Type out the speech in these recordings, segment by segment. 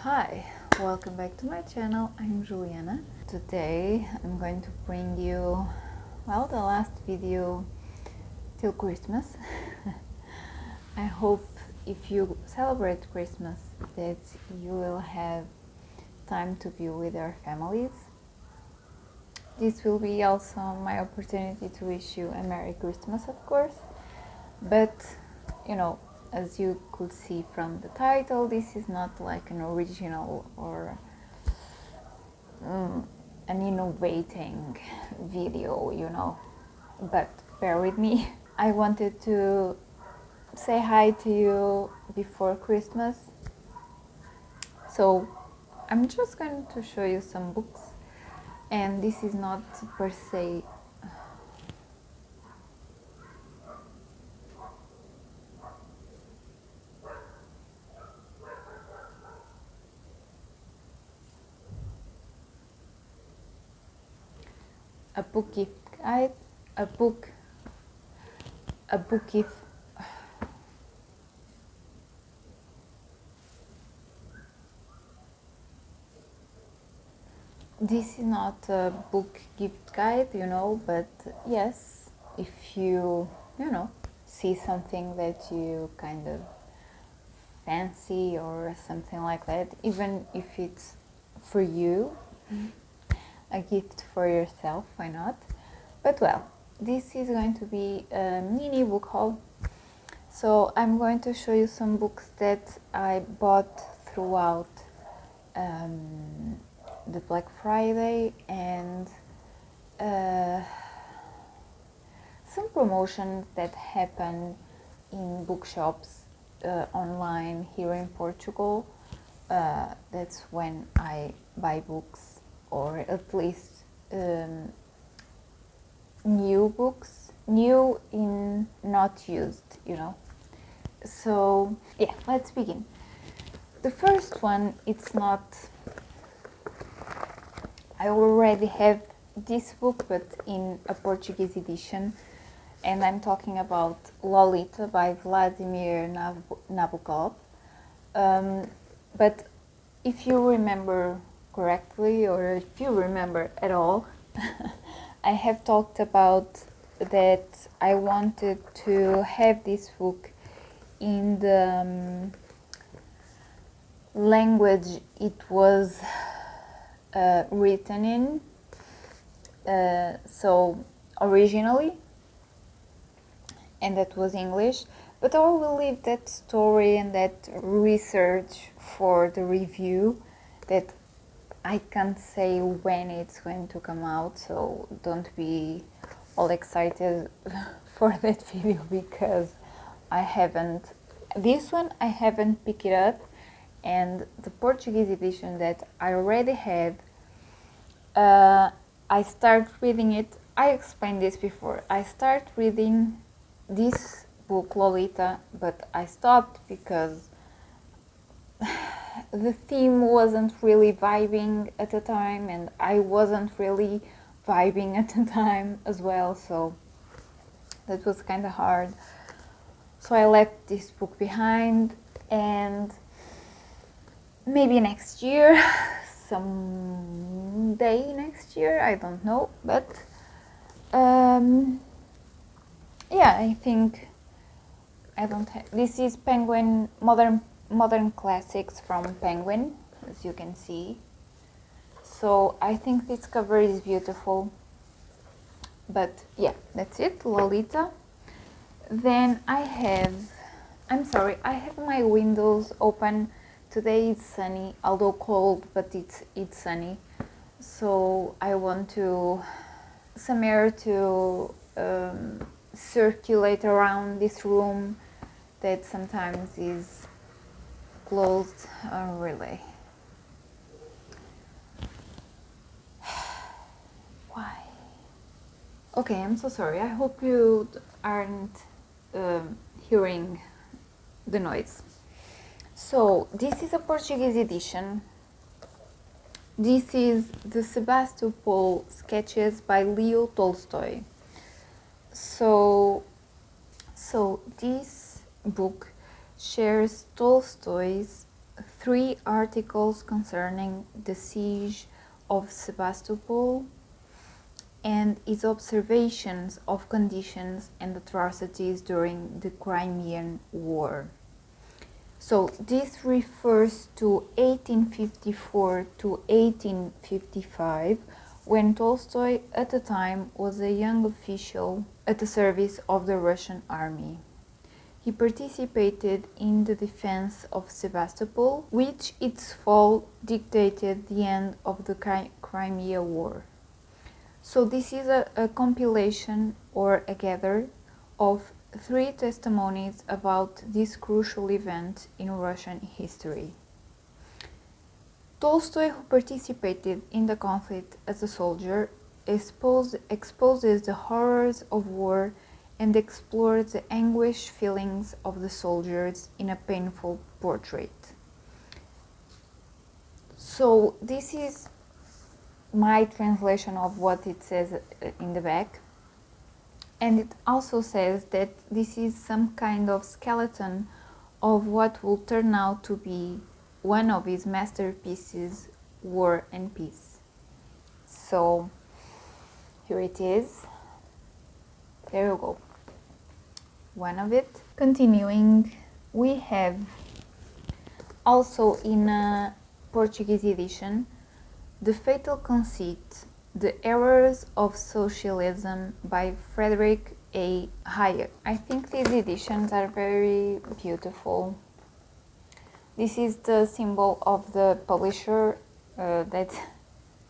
Hi, welcome back to my channel. I'm Juliana. Today I'm going to bring you, the last video till Christmas. I hope if you celebrate Christmas that you will have time to be with your families. This will be also my opportunity to wish you a Merry Christmas, of course, but as you could see from the title, this is not like an original or an innovating video, but bear with me. I wanted to say hi to you before Christmas, so I'm just going to show you some books, and this is not per se a book gift guide, a book gift. This is not a book gift guide, but yes, if you see something that you kind of fancy or something like that, even if it's for you, a gift for yourself, why not? But this is going to be a mini book haul. So I'm going to show you some books that I bought throughout the Black Friday and some promotions that happen in bookshops online here in Portugal. That's when I buy books, or at least new books, new in not used, So yeah, let's begin. The first one, it's not, I already have this book, but in a Portuguese edition, and I'm talking about Lolita by Vladimir Nabokov. But if you remember correctly, or if you remember at all, I have talked about that I wanted to have this book in the language it was written in, so originally, and that was English, but I will leave that story and that research for the review, that I can't say when it's going to come out, so don't be all excited for that video, because I haven't picked it up, and the Portuguese edition that I already had, I start reading it. I explained this before. I start reading this book, Lolita, but I stopped because the theme wasn't really vibing at the time, and I wasn't really vibing at the time as well, so that was kind of hard. So I left this book behind, and maybe next year, someday next year, I don't know, but yeah, I think I don't have. This is Penguin, modern classics from Penguin, as you can see. So I think this cover is beautiful. But yeah, that's it, Lolita. Then I have my windows open. Today is sunny, although cold, but it's sunny. So I want some air to circulate around this room that sometimes is closed. Really. Why? Okay, I'm so sorry. I hope you aren't hearing the noise. So this is a Portuguese edition. This is the Sebastopol sketches by Leo Tolstoy. So this book shares Tolstoy's 3 articles concerning the siege of Sebastopol and his observations of conditions and atrocities during the Crimean War. So this refers to 1854 to 1855, when Tolstoy at the time was a young official at the service of the Russian army. He participated in the defense of Sebastopol, which its fall dictated the end of the Crimea War. So this is a compilation or a gather of 3 testimonies about this crucial event in Russian history. Tolstoy, who participated in the conflict as a soldier, exposes the horrors of war and explores the anguished feelings of the soldiers in a painful portrait. So this is my translation of what it says in the back. And it also says that this is some kind of skeleton of what will turn out to be one of his masterpieces, War and Peace. So here it is. There you go. One of it. Continuing, we have also in a Portuguese edition, The Fatal Conceit, The Errors of Socialism by Friedrich A. Hayek. I think these editions are very beautiful. This is the symbol of the publisher that,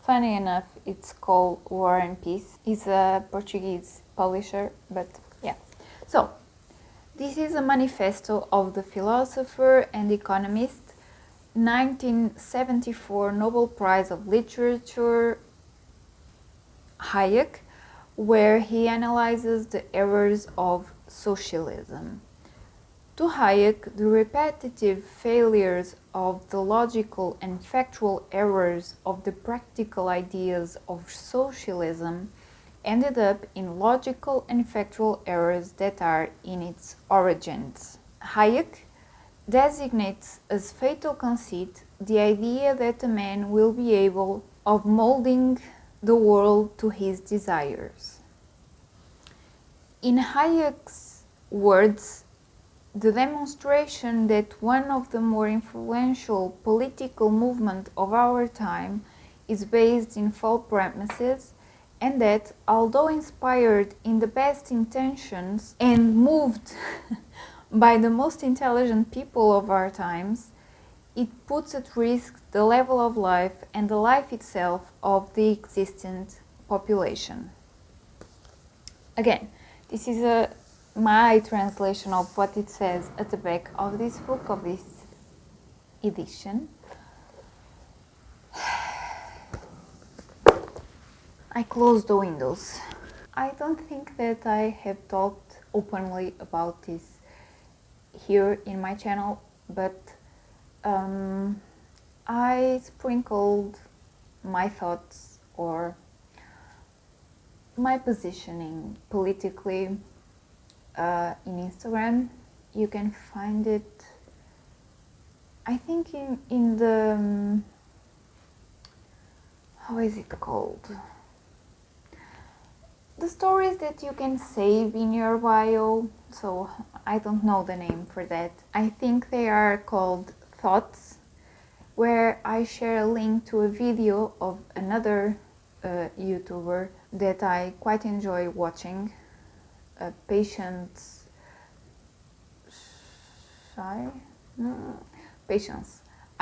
funny enough, it's called War and Peace. It's a Portuguese publisher, but yeah. So, this is a manifesto of the philosopher and economist, 1974 Nobel Prize of Literature, Hayek, where he analyzes the errors of socialism. To Hayek, the repetitive failures of the logical and factual errors of the practical ideas of socialism ended up in logical and factual errors that are in its origins. Hayek designates as fatal conceit the idea that a man will be able of molding the world to his desires. In Hayek's words, the demonstration that one of the more influential political movements of our time is based in false premises, and that, although inspired in the best intentions and moved by the most intelligent people of our times, it puts at risk the level of life and the life itself of the existent population. Again, this is my translation of what it says at the back of this book, of this edition. I closed the windows. I don't think that I have talked openly about this here in my channel, but I sprinkled my thoughts or my positioning politically in Instagram. You can find it, I think, in the how is it called? The stories that you can save in your bio. So I don't know the name for that. I think they are called Thoughts, where I share a link to a video of another YouTuber that I quite enjoy watching, Patience. I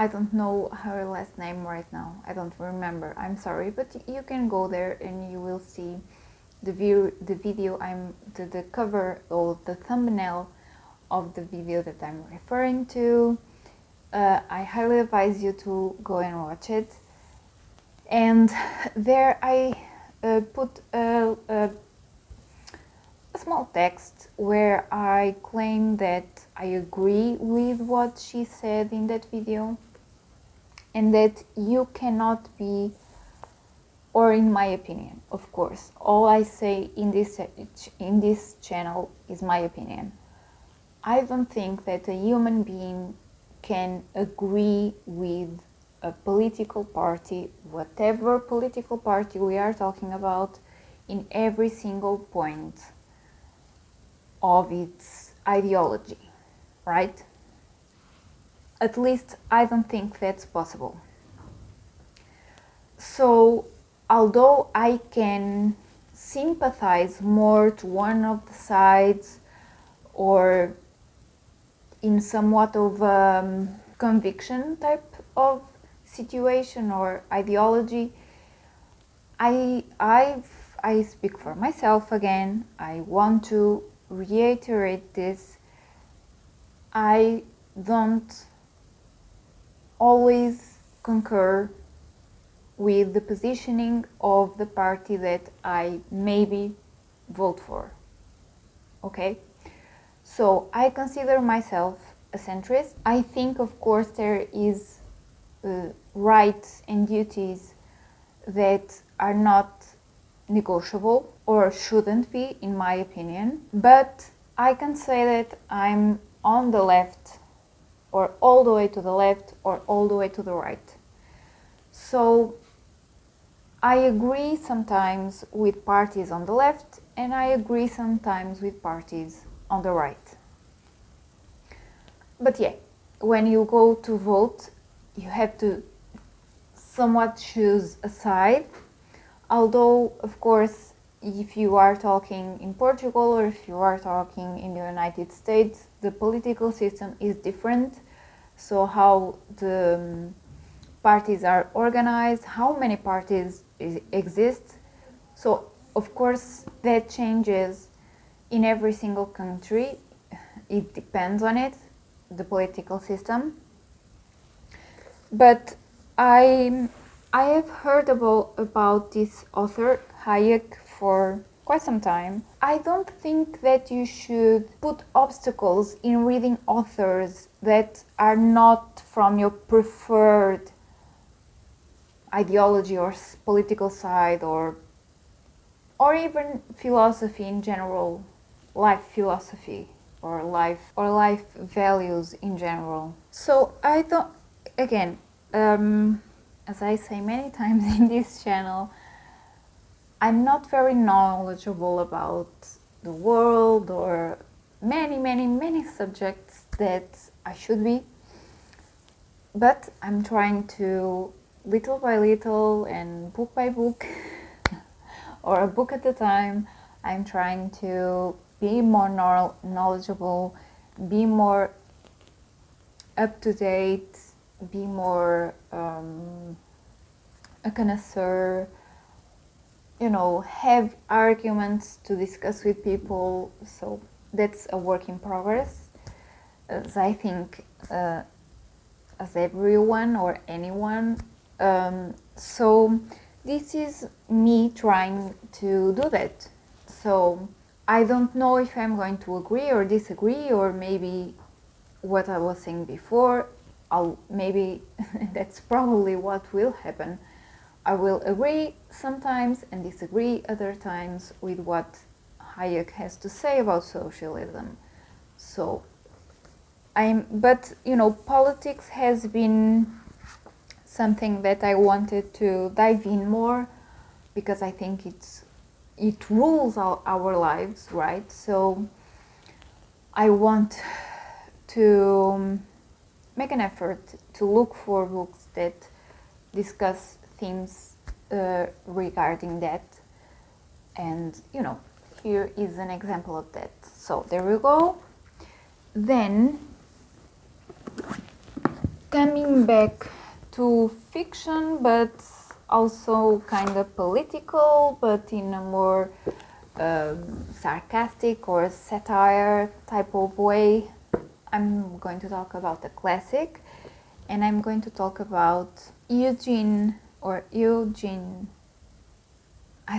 don't know her last name right now. I don't remember. I'm sorry, but you can go there and you will see the video. The cover or the thumbnail of the video that I'm referring to. I highly advise you to go and watch it. And there I put a small text where I claim that I agree with what she said in that video, and that you cannot be, or in my opinion, of course, all I say in this channel is my opinion. I don't think that a human being can agree with a political party, whatever political party we are talking about, in every single point of its ideology, right? At least I don't think that's possible. So, although I can sympathize more to one of the sides, or in somewhat of a conviction type of situation or ideology, I speak for myself again. I want to reiterate this. I don't always concur with the positioning of the party that I maybe vote for. Okay? So I consider myself a centrist. I think, of course, there is rights and duties that are not negotiable or shouldn't be, in my opinion. But I can say that I'm on the left, or all the way to the left, or all the way to the right. So I agree sometimes with parties on the left, and I agree sometimes with parties on the right. But yeah, when you go to vote, you have to somewhat choose a side. Although, of course, if you are talking in Portugal or if you are talking in the United States, the political system is different. So how the parties are organized, how many parties exist. So, of course, that changes in every single country. It depends on it, the political system. But I have heard about this author, Hayek, for quite some time. I don't think that you should put obstacles in reading authors that are not from your preferred ideology or political side, or even philosophy in general, life philosophy, or life values in general. So I don't, again, as I say many times in this channel, I'm not very knowledgeable about the world or many subjects that I should be, but I'm trying to, little by little and book by book or a book at a time, I'm trying to be more knowledgeable, be more up to date, be more a connoisseur, have arguments to discuss with people. So that's a work in progress, as I think, as everyone or anyone. So this is me trying to do that. So I don't know if I'm going to agree or disagree, or maybe what I was saying before, maybe that's probably what will happen. I will agree sometimes and disagree other times with what Hayek has to say about socialism. So but politics has been something that I wanted to dive in more, because I think it rules our lives, right? So I want to make an effort to look for books that discuss themes regarding that, and here is an example of that. So there we go. Then coming back to fiction, but also kind of political, but in a more sarcastic or satire type of way, I'm going to talk about a classic, and I'm going to talk about Eugene, I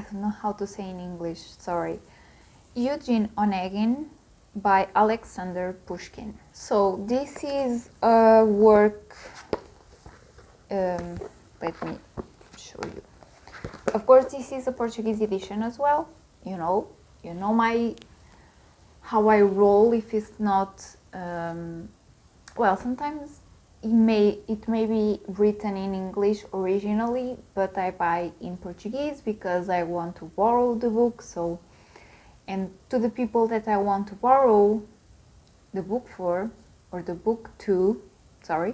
don't know how to say in English, sorry, Eugene Onegin by Alexander Pushkin. So this is a work, let me show you. Of course, this is a Portuguese edition as well. You know how I roll if it's not, well, sometimes it may be written in English originally, but I buy in Portuguese because I want to borrow the book. So, and to the people that I want to borrow the book for, or the book to, sorry,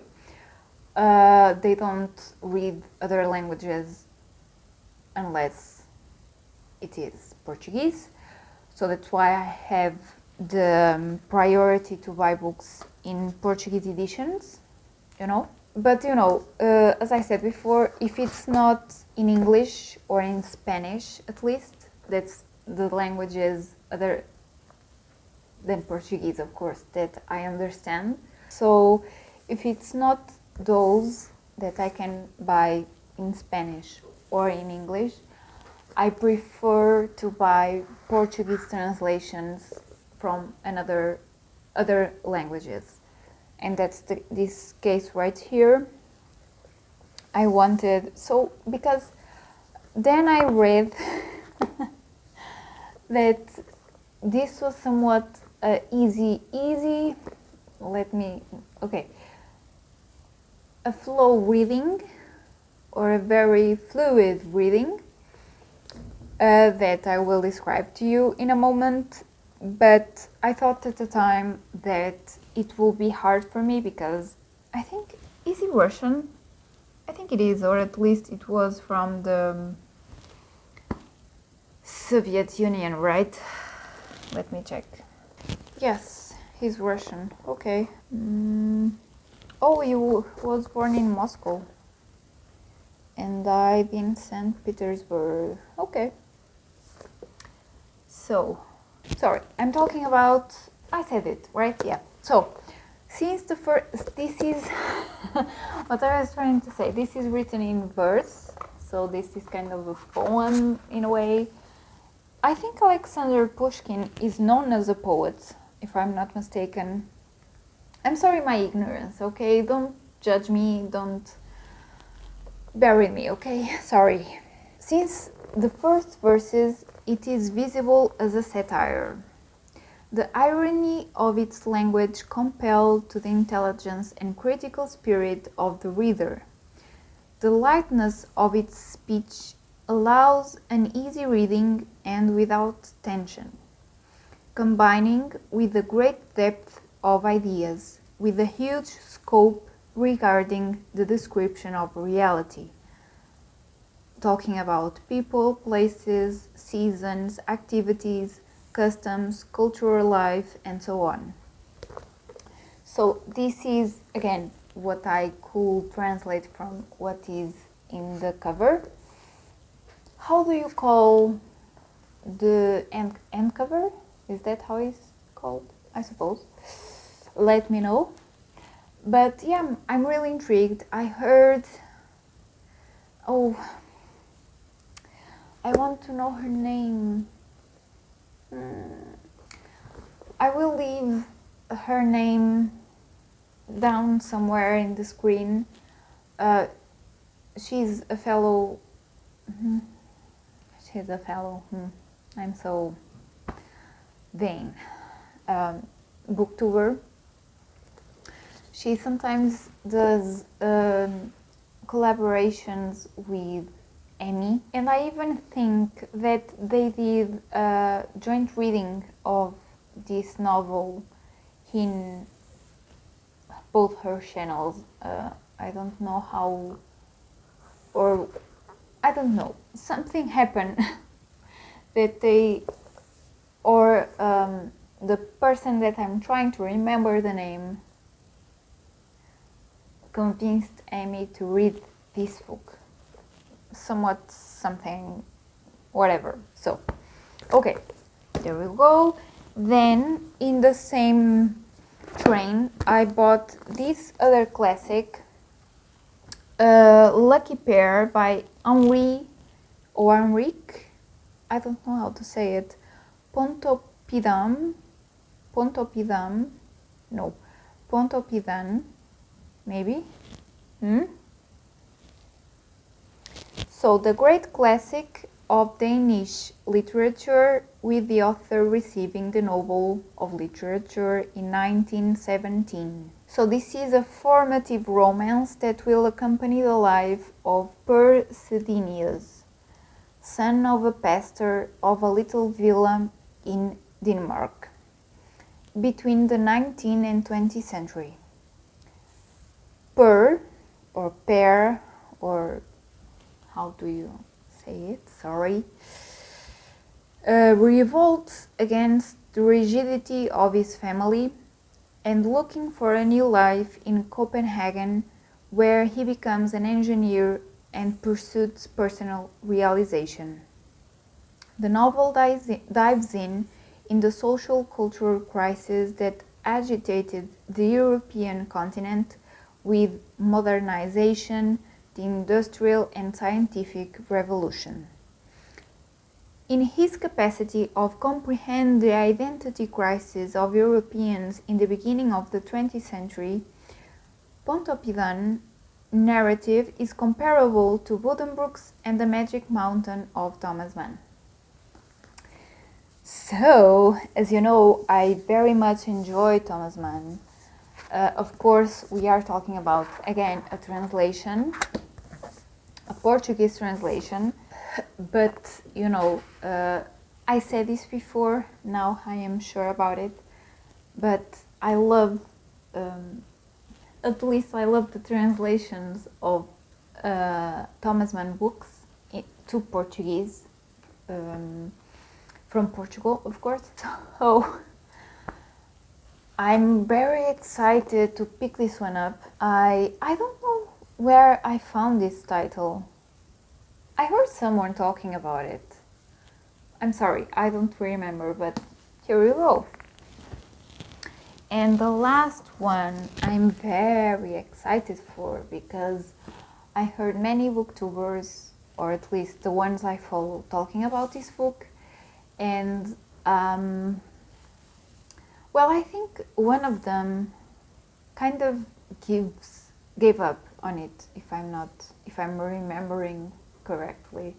they don't read other languages unless it is Portuguese. So that's why I have the priority to buy books in Portuguese editions, you know. But you know, as I said before, if it's not in English or in Spanish, at least, that's the languages other than Portuguese, of course, that I understand. So if it's not those that I can buy in Spanish or in English, I prefer to buy Portuguese translations from other languages. And that's this case right here. I wanted, so because then I read that this was somewhat easy, a flow reading, or a very fluid reading, that I will describe to you in a moment. But I thought at the time that it will be hard for me because I think Easy Russian, I think it is, or at least it was from the Soviet Union, right? Let me check. Yes, he's Russian. Okay. Oh, he was born in Moscow and died in St. Petersburg. Okay. So, sorry, I'm talking about, I said it, right? Yeah. So, since the first, this is what I was trying to say. This is written in verse, so this is kind of a poem in a way. I think Alexander Pushkin is known as a poet, if I'm not mistaken. I'm sorry, my ignorance, okay? Don't judge me, don't bury me, okay? Sorry. Since the first verses, it is visible as a satire. The irony of its language compelled to the intelligence and critical spirit of the reader. The lightness of its speech allows an easy reading and without tension, combining with the great depth of ideas, with a huge scope regarding the description of reality, talking about people, places, seasons, activities, customs, cultural life, and so on. So this is, again, what I could translate from what is in the cover. How do you call the end cover? Is that how it's called? I suppose. Let me know. But yeah, I'm really intrigued. I heard... Oh, I want to know her name. I will leave her name down somewhere in the screen. She's a fellow... She's a fellow... I'm so vain. Booktuber. She sometimes does collaborations with Emmy, and I even think that they did a joint reading of this novel in both her channels. I don't know how, or I don't know, something happened that they, or the person that I'm trying to remember the name convinced Amy to read this book. Somewhat something, whatever. So, okay, there we go. Then, in the same train, I bought this other classic, Lucky Pair by Henri, or Henrique, I don't know how to say it, Pontoppidan, maybe. So, the great classic of Danish literature, with the author receiving the Nobel of Literature in 1917. So this is a formative romance that will accompany the life of Pushkin, son of a pastor of a little villa in Denmark, between the 19th and 20th century. Per, or pair, or how do you say it? Sorry. Revolts against the rigidity of his family and looking for a new life in Copenhagen, where he becomes an engineer and pursues personal realization. The novel dives in the social cultural crisis that agitated the European continent with modernization, the industrial and scientific revolution. In his capacity of comprehend the identity crisis of Europeans in the beginning of the 20th century, Pontoppidan narrative is comparable to Buddenbrook's and the Magic Mountain of Thomas Mann. So, as you know, I very much enjoy Thomas Mann. Of course, we are talking about, again, a translation, a Portuguese translation. But, you know, I said this before, now I am sure about it, but I love, at least I love the translations of Thomas Mann books to Portuguese, from Portugal, of course. So I'm very excited to pick this one up. I don't know where I found this title. I heard someone talking about it. I'm sorry, I don't remember, but here we go. And the last one I'm very excited for because I heard many booktubers, or at least the ones I follow, talking about this book. And, well, I think one of them kind of gave up on it, if I'm remembering correctly.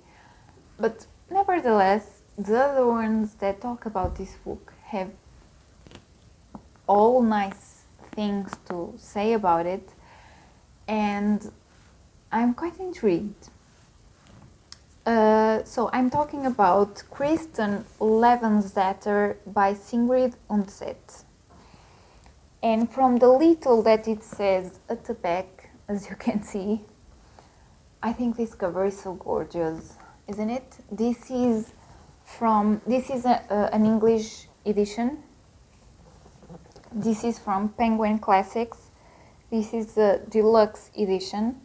But nevertheless, the other ones that talk about this book have all nice things to say about it, and I'm quite intrigued. So I'm talking about Christian Lebensdatter by Sigrid Undset. And from the little that it says at the back, as you can see, I think this cover is so gorgeous, isn't it? This is an English edition. This is from Penguin Classics. This is a deluxe edition.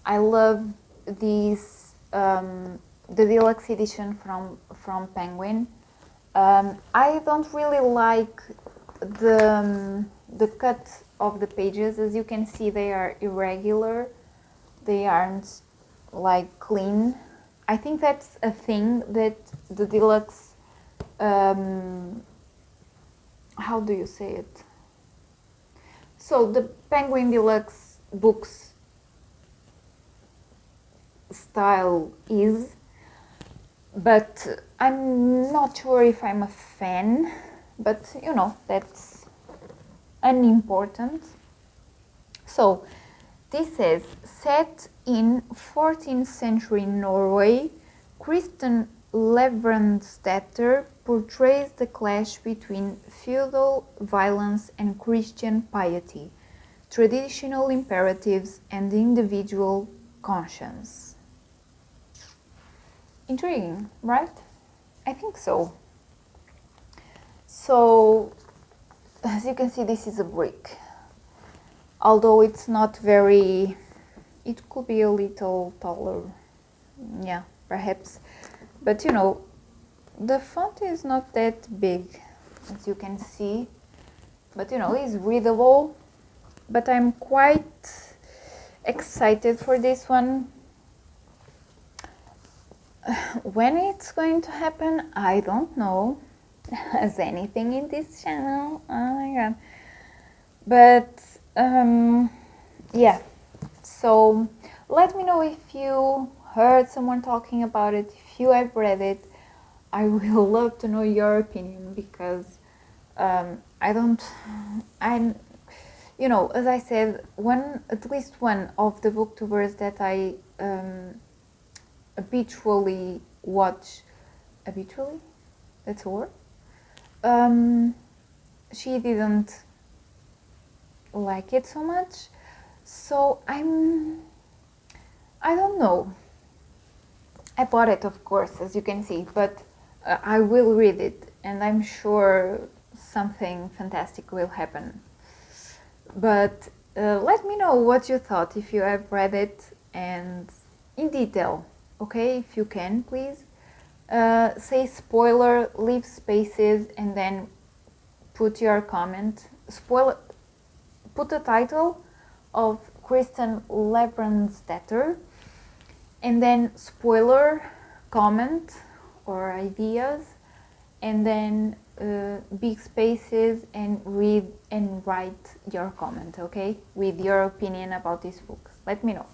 I love these, the deluxe edition from Penguin. I don't really like the cut of the pages. As you can see, they are irregular. They aren't like clean. I think that's a thing that the deluxe, how do you say it? So the Penguin Deluxe books style is, but I'm not sure if I'm a fan, but you know, that's unimportant. So this says, set in 14th century Norway, Christian Lebensdatter portrays the clash between feudal violence and Christian piety, traditional imperatives and individual conscience. Intriguing, right? I think so. So, as you can see, this is a brick. Although it's not very, it could be a little taller, yeah, perhaps. But you know, the font is not that big, as you can see. But you know, it's readable. But I'm quite excited for this one. When it's going to happen, I don't know. As anything in this channel, oh my god. But yeah, so let me know if you heard someone talking about it, if you have read it. I will love to know your opinion, because you know, as I said, at least one of the booktubers that I habitually watch, habitually, that's a word. She didn't like it so much, so I don't know. I bought it, of course, as you can see, but I will read it, and I'm sure something fantastic will happen. But let me know what you thought, if you have read it, and in detail, okay, if you can, please. Say spoiler, leave spaces, and then put your comment. Spoiler, put the title of Kristen Lebranstetter, and then spoiler, comment or ideas, and then big spaces, and read and write your comment, okay, with your opinion about these books. Let me know.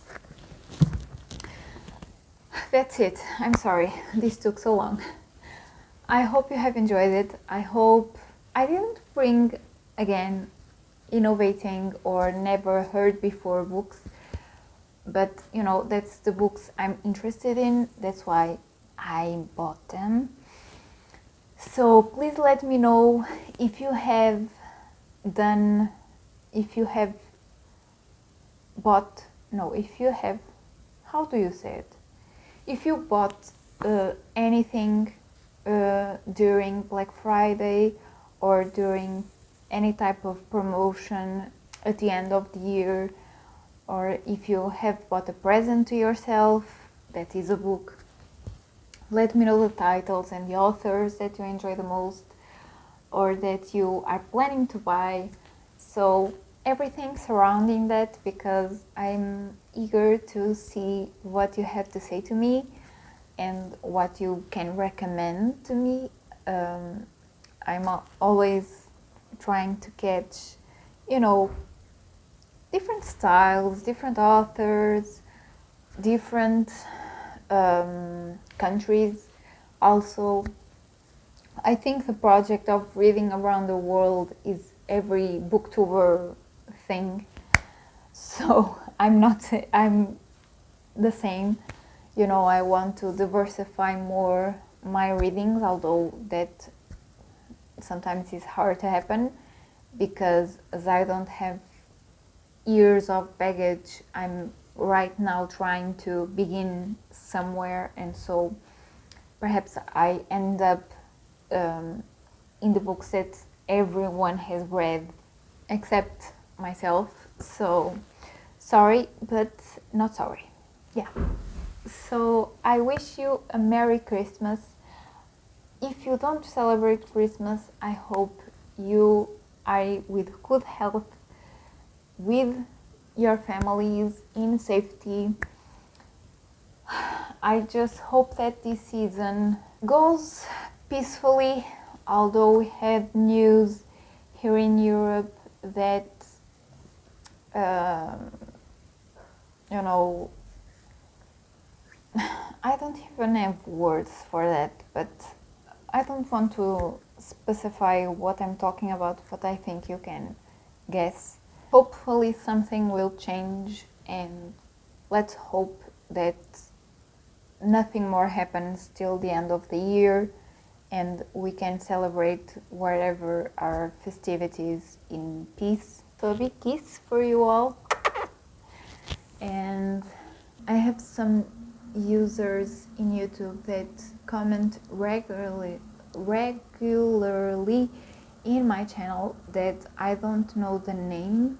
That's it. I'm sorry this took so long. I hope you have enjoyed it. I hope I didn't bring, again, innovating or never heard before books, but you know, that's the books I'm interested in, that's why I bought them. So please let me know if you have bought, no, if you have, how do you say it? If you bought anything during Black Friday or during any type of promotion at the end of the year, or if you have bought a present to yourself that is a book, let me know the titles and the authors that you enjoy the most or that you are planning to buy. So everything surrounding that, because I'm eager to see what you have to say to me and what you can recommend to me. I'm always trying to catch, you know, different styles, different authors, different countries. Also, I think the project of reading around the world is every booktuber thing. So I'm the same. You know, I want to diversify more my readings, although that sometimes is hard to happen because as I don't have years of baggage, I'm right now trying to begin somewhere, and so perhaps I end up in the books that everyone has read except myself. So sorry, but not sorry. Yeah. So I wish you a Merry Christmas. If you don't celebrate Christmas, I hope you are with good health, with your families, in safety. I just hope that this season goes peacefully, although we had news here in Europe that, you know, I don't even have words for that, but I don't want to specify what I'm talking about, but I think you can guess. Hopefully something will change, and let's hope that nothing more happens till the end of the year and we can celebrate wherever our festivities in peace. So a big kiss for you all. And I have some users in YouTube that comment regularly in my channel that I don't know the name,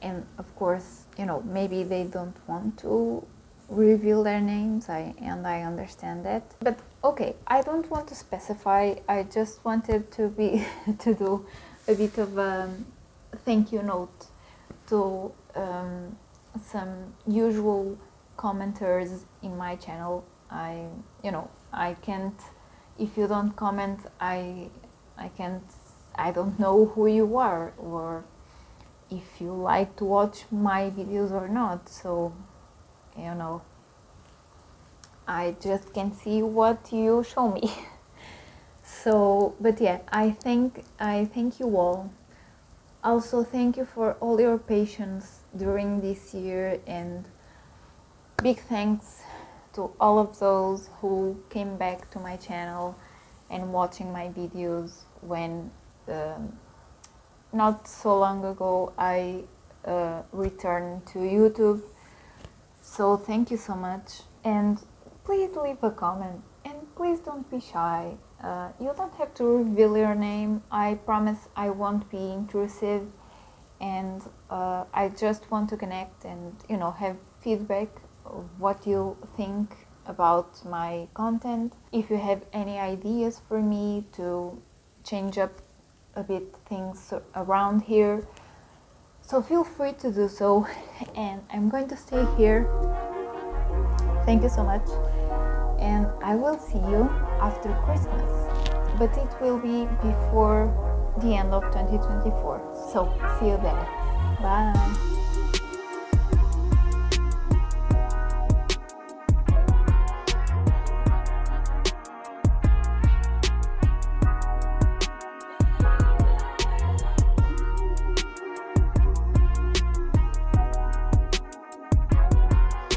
and of course, you know, maybe they don't want to reveal their names, and I understand that, but okay, I don't want to specify. I just wanted to be to do a bit of a thank you note to some usual commenters in my channel. I can't, if you don't comment, I don't know who you are, or if you like to watch my videos or not. So, you know, I just can see what you show me. So, but yeah, I thank you all. Also, thank you for all your patience during this year, and big thanks to all of those who came back to my channel and watching my videos when not so long ago I returned to YouTube. So thank you so much, and please leave a comment, and please don't be shy. You don't have to reveal your name. I promise I won't be intrusive, and I just want to connect and, you know, have feedback of what you think about my content. If you have any ideas for me to change up a bit things around here, so feel free to do so. And I'm going to stay here. Thank you so much, and I will see you after Christmas, but it will be before the end of 2024, so see you there. Bye.